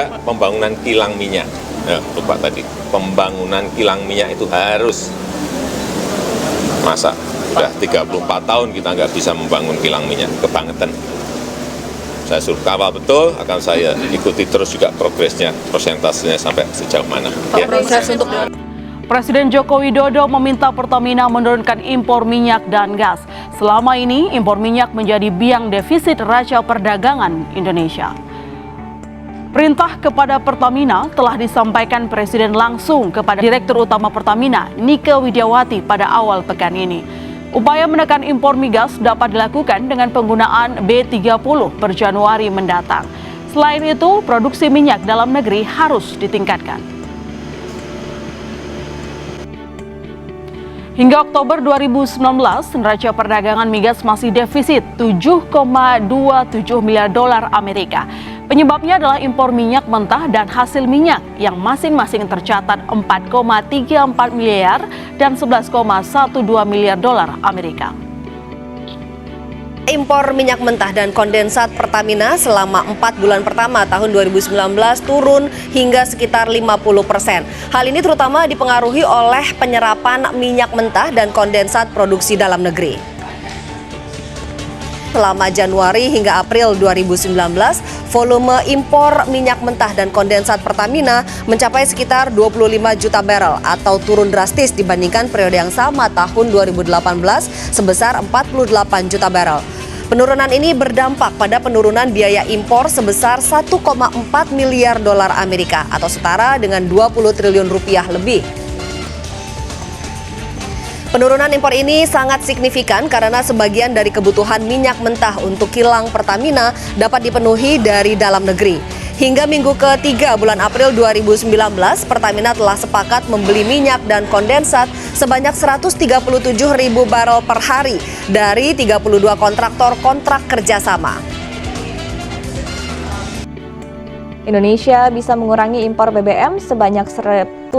juga pembangunan kilang minyak. Lupa tadi, pembangunan kilang minyak itu harus. Masa sudah 34 tahun kita nggak bisa membangun kilang minyak, kebangetan. Saya suruh kawal betul, akan saya ikuti terus juga progresnya, persentasenya sampai sejauh mana. Ya. Presiden Joko Widodo meminta Pertamina menurunkan impor minyak dan gas. Selama ini, impor minyak menjadi biang defisit neraca perdagangan Indonesia. Perintah kepada Pertamina telah disampaikan Presiden langsung kepada Direktur Utama Pertamina, Nike Widiawati, pada awal pekan ini. Upaya menekan impor migas dapat dilakukan dengan penggunaan B30 per Januari mendatang. Selain itu, produksi minyak dalam negeri harus ditingkatkan. Hingga Oktober 2019, neraca perdagangan migas masih defisit 7,27 miliar dolar Amerika. Penyebabnya adalah impor minyak mentah dan hasil minyak yang masing-masing tercatat 4,34 miliar dan 11,12 miliar dolar Amerika. Impor minyak mentah dan kondensat Pertamina selama 4 bulan pertama tahun 2019 turun hingga sekitar 50%. Hal ini terutama dipengaruhi oleh penyerapan minyak mentah dan kondensat produksi dalam negeri. Selama Januari hingga April 2019, volume impor minyak mentah dan kondensat Pertamina mencapai sekitar 25 juta barel atau turun drastis dibandingkan periode yang sama tahun 2018 sebesar 48 juta barel. Penurunan ini berdampak pada penurunan biaya impor sebesar 1,4 miliar dolar Amerika atau setara dengan 20 triliun rupiah lebih. Penurunan impor ini sangat signifikan karena sebagian dari kebutuhan minyak mentah untuk kilang Pertamina dapat dipenuhi dari dalam negeri. Hingga minggu ke-3 bulan April 2019, Pertamina telah sepakat membeli minyak dan kondensat sebanyak 137.000 barel per hari dari 32 kontraktor kontrak kerjasama. Indonesia bisa mengurangi impor BBM sebanyak 100.000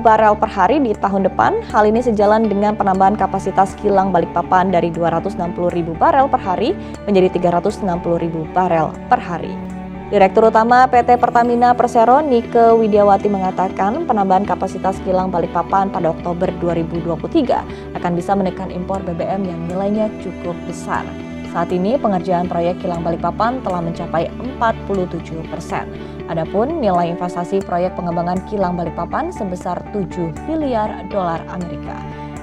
barel per hari di tahun depan. Hal ini sejalan dengan penambahan kapasitas kilang Balikpapan dari 260.000 barel per hari menjadi 360.000 barel per hari. Direktur Utama PT Pertamina Persero, Nike Widiawati, mengatakan penambahan kapasitas kilang Balikpapan pada Oktober 2023 akan bisa menekan impor BBM yang nilainya cukup besar. Saat ini pengerjaan proyek kilang Balikpapan telah mencapai 47%. Adapun nilai investasi proyek pengembangan kilang Balikpapan sebesar 7 miliar dolar Amerika.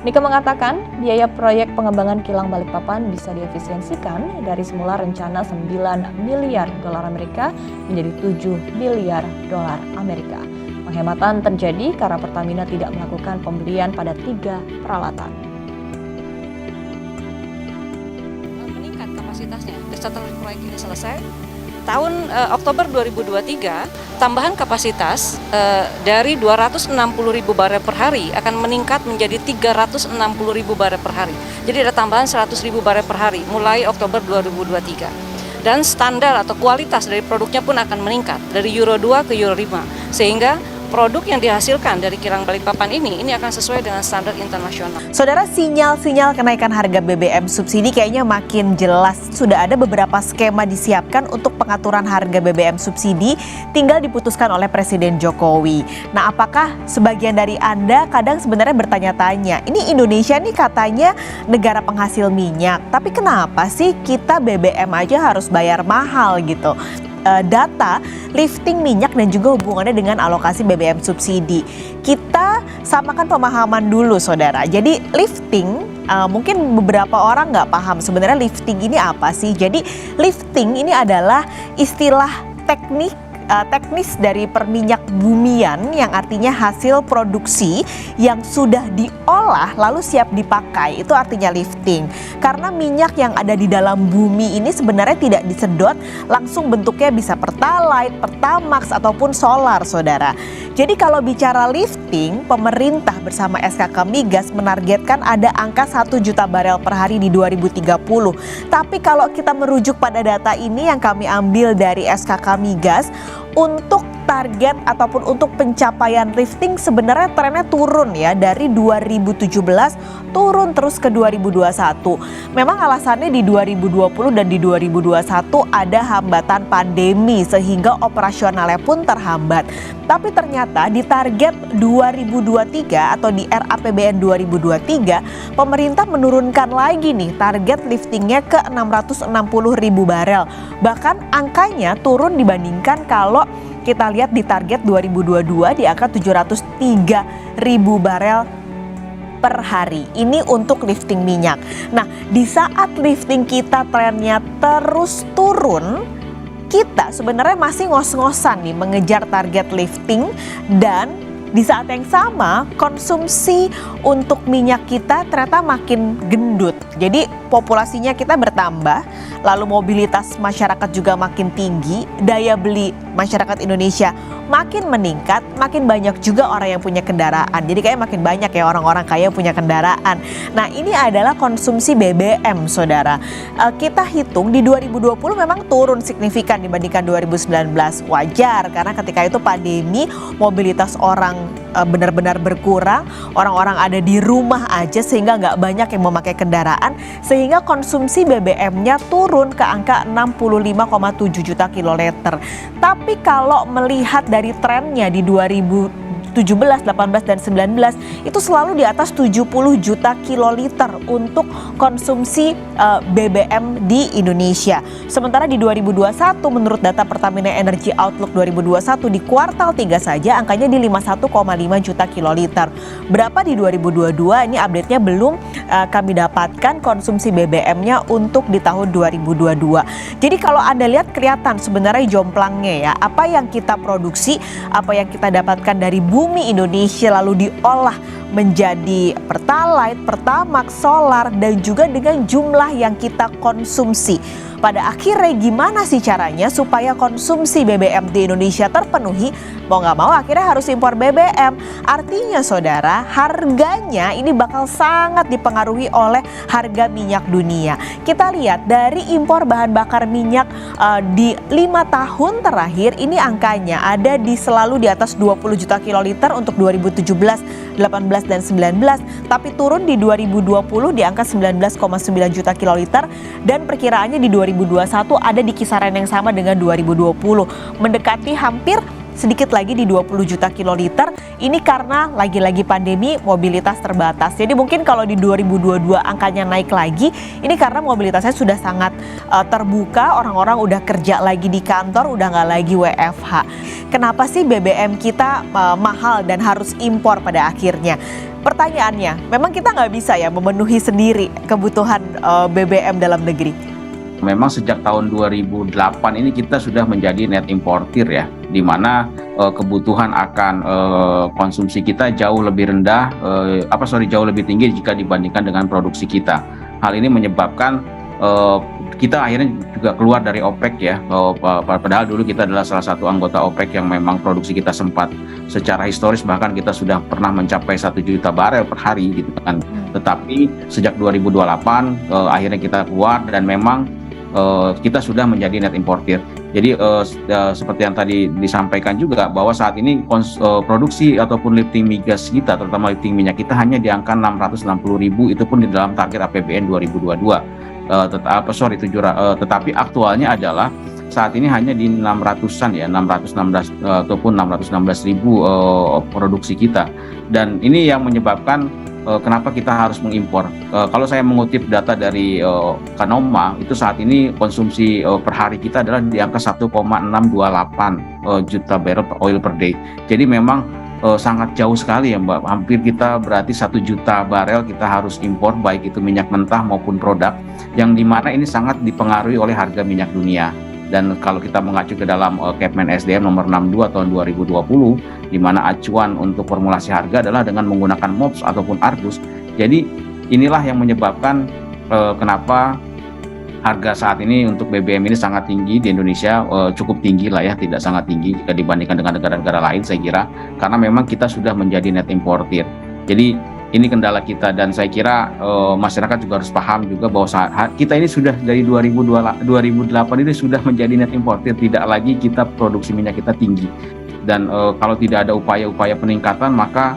Nike mengatakan biaya proyek pengembangan kilang Balikpapan bisa diefisiensikan dari semula rencana 9 miliar dolar Amerika menjadi 7 miliar dolar Amerika. Penghematan terjadi karena Pertamina tidak melakukan pembelian pada 3 peralatan. Kapasitasnya setelah proyek ini selesai tahun Oktober 2023 tambahan kapasitas dari 260.000 barel per hari akan meningkat menjadi 360.000 barel per hari. Jadi ada tambahan 100.000 barel per hari mulai Oktober 2023. Dan standar atau kualitas dari produknya pun akan meningkat dari Euro 2 ke Euro 5 sehingga produk yang dihasilkan dari kilang Balikpapan ini akan sesuai dengan standar internasional. Saudara, sinyal-sinyal kenaikan harga BBM subsidi kayaknya makin jelas. Sudah ada beberapa skema disiapkan untuk pengaturan harga BBM subsidi, tinggal diputuskan oleh Presiden Jokowi. Nah, apakah sebagian dari Anda kadang sebenarnya bertanya-tanya, ini Indonesia nih katanya negara penghasil minyak, tapi kenapa sih kita BBM aja harus bayar mahal gitu? Data lifting minyak dan juga hubungannya dengan alokasi BBM subsidi. Kita samakan pemahaman dulu, saudara. Jadi lifting, mungkin beberapa orang nggak paham sebenarnya lifting ini apa sih. Jadi lifting ini adalah istilah teknis dari perminyak bumian yang artinya hasil produksi yang sudah diolah lalu siap dipakai, itu artinya lifting. Karena minyak yang ada di dalam bumi ini sebenarnya tidak disedot langsung, bentuknya bisa pertalite, pertamax ataupun solar, saudara. Jadi kalau bicara lifting, pemerintah bersama SKK Migas menargetkan ada angka 1 juta barel per hari di 2030. Tapi kalau kita merujuk pada data ini yang kami ambil dari SKK Migas, untuk target ataupun untuk pencapaian lifting sebenarnya trennya turun ya, dari 2017 turun terus ke 2021. Memang alasannya di 2020 dan di 2021 ada hambatan pandemi sehingga operasionalnya pun terhambat. Tapi ternyata di target 2023 atau di RAPBN 2023 pemerintah menurunkan lagi nih target liftingnya ke 660.000 barel. Bahkan angkanya turun dibandingkan kalau kita lihat di target 2022 di angka 703.000 barel per hari. Ini untuk lifting minyak. Nah, di saat lifting kita trennya terus turun, kita sebenarnya masih ngos-ngosan nih mengejar target lifting, dan di saat yang sama konsumsi untuk minyak kita ternyata makin gendut. Jadi populasinya kita bertambah, lalu mobilitas masyarakat juga makin tinggi, daya beli masyarakat Indonesia makin meningkat, makin banyak juga orang yang punya kendaraan. Jadi kayak makin banyak ya orang-orang kaya yang punya kendaraan. Nah, ini adalah konsumsi BBM, saudara. Kita hitung di 2020 memang turun signifikan dibandingkan 2019. Wajar, karena ketika itu pandemi, mobilitas orang benar-benar berkurang, orang-orang ada di rumah aja sehingga nggak banyak yang memakai kendaraan, sehingga konsumsi BBM-nya turun ke angka 65,7 juta kiloliter. Tapi kalau melihat dari trennya di 2017, 18, dan 19 itu selalu di atas 70 juta kiloliter untuk konsumsi BBM di Indonesia. Sementara di 2021 menurut data Pertamina Energy Outlook 2021 di kuartal 3 saja angkanya di 51,5 juta kiloliter. Berapa di 2022? Ini update-nya belum kami dapatkan konsumsi BBM-nya untuk di tahun 2022. Jadi kalau Anda lihat kelihatan sebenarnya jomplangnya ya, apa yang kita produksi, apa yang kita dapatkan dari bumi Indonesia lalu diolah menjadi Pertalite, Pertamax, solar, dan juga dengan jumlah yang kita konsumsi. Pada akhirnya gimana sih caranya supaya konsumsi BBM di Indonesia terpenuhi? Mau nggak mau akhirnya harus impor BBM. Artinya saudara, harganya ini bakal sangat dipengaruhi oleh harga minyak dunia. Kita lihat dari impor bahan bakar minyak di 5 tahun terakhir ini angkanya ada di selalu di atas 20 juta kiloliter untuk 2017, 18, dan 19. Tapi turun di 2020 di angka 19,9 juta kiloliter, dan perkiraannya di 2021 ada di kisaran yang sama dengan 2020, mendekati hampir sedikit lagi di 20 juta kiloliter. Ini karena lagi-lagi pandemi, mobilitas terbatas. Jadi mungkin kalau di 2022 angkanya naik lagi, ini karena mobilitasnya sudah sangat terbuka, orang-orang udah kerja lagi di kantor, udah nggak lagi WFH. Kenapa sih BBM kita mahal dan harus impor pada akhirnya? Pertanyaannya, memang kita nggak bisa ya memenuhi sendiri kebutuhan BBM dalam negeri? Memang sejak tahun 2008 ini kita sudah menjadi net importer ya, di mana kebutuhan akan konsumsi kita jauh lebih rendah, jauh lebih tinggi jika dibandingkan dengan produksi kita. Hal ini menyebabkan kita akhirnya juga keluar dari OPEC ya, padahal dulu kita adalah salah satu anggota OPEC yang memang produksi kita sempat secara historis bahkan kita sudah pernah mencapai 1 juta barel per hari gitu kan. Tetapi sejak 2028 akhirnya kita keluar, dan memang kita sudah menjadi net importer. Jadi seperti yang tadi disampaikan juga bahwa saat ini produksi ataupun lifting migas kita, terutama lifting minyak kita hanya di angka 660.000, itu pun di dalam target APBN 2022. Tetapi aktualnya adalah saat ini hanya di 600-an ya, 616 ataupun 616.000 produksi kita. Dan ini yang menyebabkan kenapa kita harus mengimpor. Kalau saya mengutip data dari Kanoma, itu saat ini konsumsi per hari kita adalah di angka 1,628 juta barrel oil per day. Jadi memang sangat jauh sekali ya Mbak. Hampir kita berarti 1 juta barel kita harus impor, baik itu minyak mentah maupun produk, yang dimana ini sangat dipengaruhi oleh harga minyak dunia. Dan kalau kita mengacu ke dalam Kepmen SDM nomor 62 tahun 2020, di mana acuan untuk formulasi harga adalah dengan menggunakan MOPS ataupun Argus. Jadi inilah yang menyebabkan kenapa harga saat ini untuk BBM ini sangat tinggi di Indonesia, cukup tinggi lah ya, tidak sangat tinggi jika dibandingkan dengan negara-negara lain saya kira, karena memang kita sudah menjadi net importer. Jadi ini kendala kita, dan saya kira masyarakat juga harus paham juga bahwa kita ini sudah dari 2008 ini sudah menjadi net importer, tidak lagi kita produksi minyak kita tinggi. Dan kalau tidak ada upaya-upaya peningkatan, maka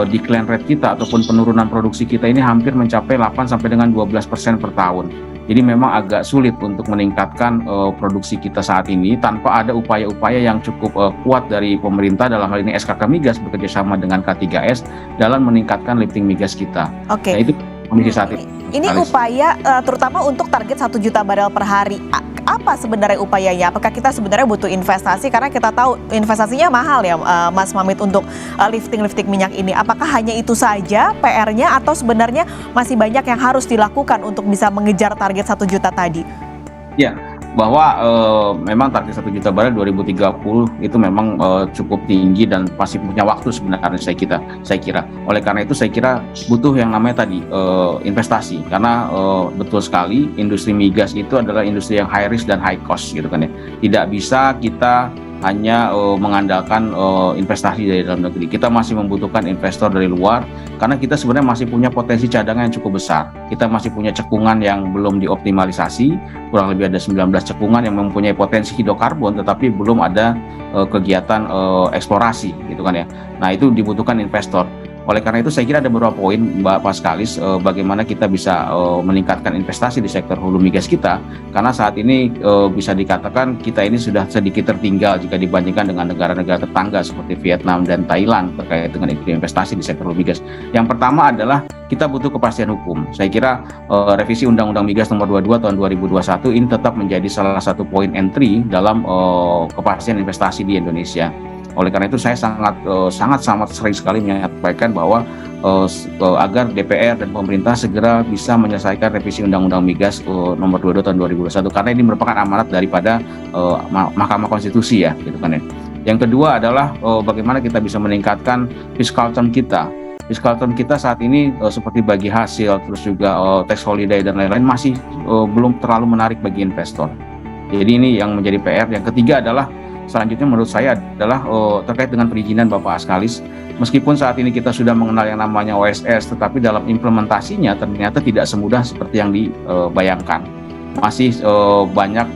decline rate kita ataupun penurunan produksi kita ini hampir mencapai 8 sampai dengan 12% per tahun. Jadi memang agak sulit untuk meningkatkan produksi kita saat ini tanpa ada upaya-upaya yang cukup kuat dari pemerintah, dalam hal ini SKK Migas bekerjasama dengan K3S dalam meningkatkan lifting migas kita. Oke. Nah, itu kondisi saat ini. Ini upaya terutama untuk target 1 juta barel per hari. Apa sebenarnya upayanya? Apakah kita sebenarnya butuh investasi? Karena kita tahu investasinya mahal ya, Mas Mamit, untuk lifting minyak ini. Apakah hanya itu saja PR-nya atau sebenarnya masih banyak yang harus dilakukan untuk bisa mengejar target 1 juta tadi? Ya, bahwa memang target 1 juta barel 2030 itu memang cukup tinggi dan masih punya waktu sebenarnya saya kira. Oleh karena itu saya kira butuh yang namanya tadi investasi, karena betul sekali industri migas itu adalah industri yang high risk dan high cost gitu kan ya. Tidak bisa kita hanya mengandalkan investasi dari dalam negeri. Kita masih membutuhkan investor dari luar karena kita sebenarnya masih punya potensi cadangan yang cukup besar. Kita masih punya cekungan yang belum dioptimalisasi, kurang lebih ada 19 cekungan yang mempunyai potensi hidrokarbon tetapi belum ada kegiatan eksplorasi gitu kan ya. Nah, itu dibutuhkan investor. Oleh karena itu saya kira ada beberapa poin, Mbak Paskalis, bagaimana kita bisa meningkatkan investasi di sektor hulu migas kita, karena saat ini bisa dikatakan kita ini sudah sedikit tertinggal jika dibandingkan dengan negara-negara tetangga seperti Vietnam dan Thailand terkait dengan investasi di sektor hulu migas. Yang pertama adalah kita butuh kepastian hukum. Saya kira revisi Undang-Undang Migas Nomor 22 tahun 2021 ini tetap menjadi salah satu poin entry dalam kepastian investasi di Indonesia. Oleh karena itu saya sangat sering sekali menyampaikan bahwa agar DPR dan pemerintah segera bisa menyelesaikan revisi Undang-Undang Migas Nomor 22 tahun 2021 karena ini merupakan amanat daripada Mahkamah Konstitusi ya, gitu kan ya. Yang kedua adalah bagaimana kita bisa meningkatkan fiscal term kita. Fiscal term kita saat ini seperti bagi hasil, terus juga tax holiday dan lain-lain masih belum terlalu menarik bagi investor. Jadi ini yang menjadi PR. Yang ketiga adalah selanjutnya menurut saya adalah terkait dengan perizinan Bapak Askalis. Meskipun saat ini kita sudah mengenal yang namanya OSS, tetapi dalam implementasinya ternyata tidak semudah seperti yang dibayangkan. Masih banyak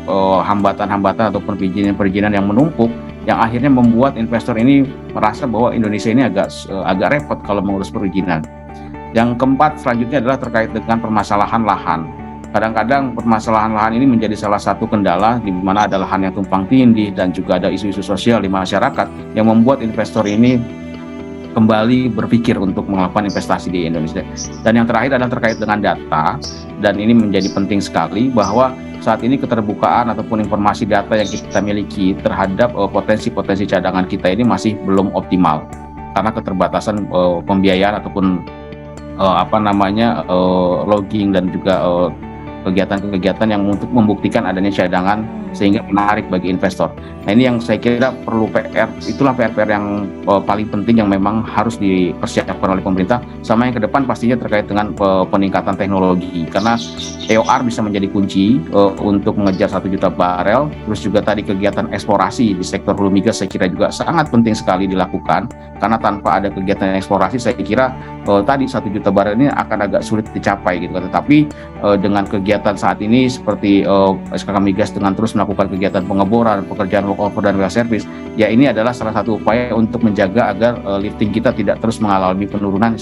hambatan-hambatan ataupun perizinan yang menumpuk, yang akhirnya membuat investor ini merasa bahwa Indonesia ini agak repot kalau mengurus perizinan. Yang keempat selanjutnya adalah terkait dengan permasalahan lahan. Kadang-kadang permasalahan lahan ini menjadi salah satu kendala di mana ada lahan yang tumpang tindih dan juga ada isu-isu sosial di masyarakat yang membuat investor ini kembali berpikir untuk melakukan investasi di Indonesia. Dan yang terakhir adalah terkait dengan data, dan ini menjadi penting sekali bahwa saat ini keterbukaan ataupun informasi data yang kita miliki terhadap potensi-potensi cadangan kita ini masih belum optimal karena keterbatasan pembiayaan ataupun logging dan juga kegiatan-kegiatan yang untuk membuktikan adanya cadangan sehingga menarik bagi investor. Nah, ini yang saya kira perlu PR, itulah PR-PR yang paling penting yang memang harus dipersiapkan oleh pemerintah. Sama yang ke depan pastinya terkait dengan peningkatan teknologi, karena EOR bisa menjadi kunci untuk mengejar 1 juta barel. Terus juga tadi kegiatan eksplorasi di sektor hulu migas saya kira juga sangat penting sekali dilakukan, karena tanpa ada kegiatan eksplorasi saya kira tadi 1 juta barel ini akan agak sulit dicapai gitu. Tetapi dengan kegiatan saat ini seperti SKK Migas dengan terus melakukan kegiatan pengeboran, pekerjaan workover dan well service, ya ini adalah salah satu upaya untuk menjaga agar lifting kita tidak terus mengalami penurunan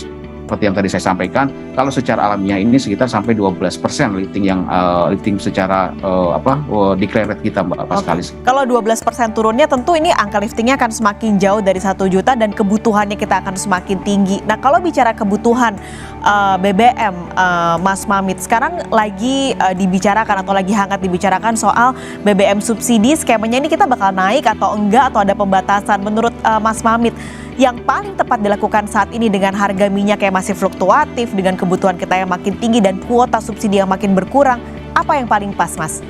seperti yang tadi saya sampaikan. Kalau secara alamiah ini sekitar sampai 12% lifting secara declare rate kita, Mbak Paskalis. Kalau 12% turunnya tentu ini angka liftingnya akan semakin jauh dari 1 juta dan kebutuhannya kita akan semakin tinggi. Nah, kalau bicara kebutuhan BBM, Mas Mamit, sekarang lagi dibicarakan atau lagi hangat dibicarakan soal BBM subsidi, skemanya ini kita bakal naik atau enggak, atau ada pembatasan. Menurut Mas Mamit, yang paling tepat dilakukan saat ini dengan harga minyak yang masih fluktuatif, dengan kebutuhan kita yang makin tinggi dan kuota subsidi yang makin berkurang, apa yang paling pas, Mas?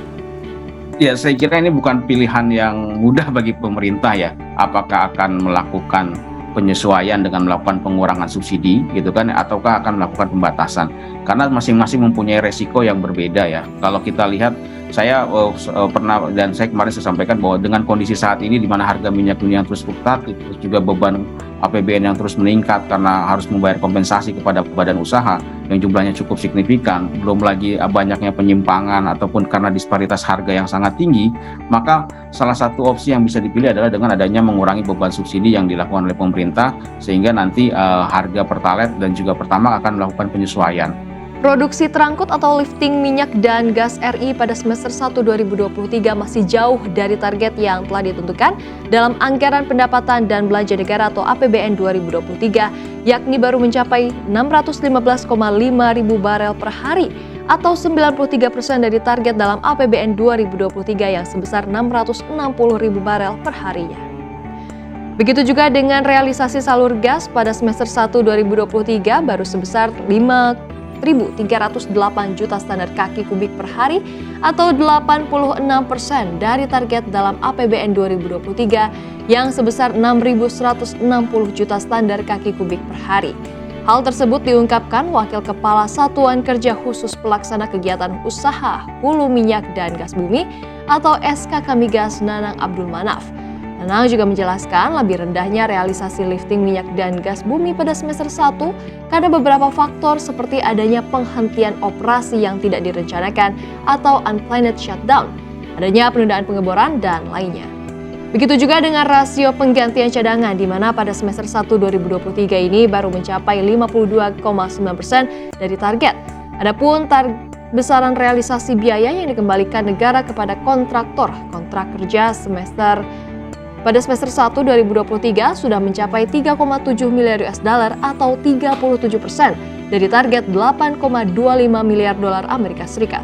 Ya, saya kira ini bukan pilihan yang mudah bagi pemerintah ya. Apakah akan melakukan penyesuaian dengan melakukan pengurangan subsidi gitu kan, ataukah akan melakukan pembatasan? Karena masing-masing mempunyai resiko yang berbeda ya. Kalau kita lihat Saya pernah dan saya kemarin saya sampaikan bahwa dengan kondisi saat ini di mana harga minyak dunia yang terus fluktuatif, terus juga beban APBN yang terus meningkat karena harus membayar kompensasi kepada badan usaha yang jumlahnya cukup signifikan, belum lagi banyaknya penyimpangan ataupun karena disparitas harga yang sangat tinggi, maka salah satu opsi yang bisa dipilih adalah dengan adanya mengurangi beban subsidi yang dilakukan oleh pemerintah sehingga nanti harga Pertalite dan juga Pertamax akan melakukan penyesuaian. Produksi terangkut atau lifting minyak dan gas RI pada semester 1 2023 masih jauh dari target yang telah ditentukan dalam Anggaran Pendapatan dan Belanja Negara atau APBN 2023, yakni baru mencapai 615,5 ribu barel per hari atau 93% dari target dalam APBN 2023 yang sebesar 660 ribu barel per harinya. Begitu juga dengan realisasi salur gas pada semester 1 2023 baru sebesar 5.308 juta standar kaki kubik per hari atau 86% dari target dalam APBN 2023 yang sebesar 6.160 juta standar kaki kubik per hari. Hal tersebut diungkapkan Wakil Kepala Satuan Kerja Khusus Pelaksana Kegiatan Usaha Hulu Minyak dan Gas Bumi atau SKK Migas Nanang Abdul Manaf. Nanang juga menjelaskan lebih rendahnya realisasi lifting minyak dan gas bumi pada semester 1 karena beberapa faktor seperti adanya penghentian operasi yang tidak direncanakan atau unplanned shutdown, adanya penundaan pengeboran, dan lainnya. Begitu juga dengan rasio penggantian cadangan di mana pada semester 1 2023 ini baru mencapai 52,9% dari target. Adapun besaran realisasi biaya yang dikembalikan negara kepada kontraktor kontrak kerja pada semester 1 2023 sudah mencapai 3,7 miliar US dollar atau 37% dari target 8,25 miliar dolar Amerika Serikat.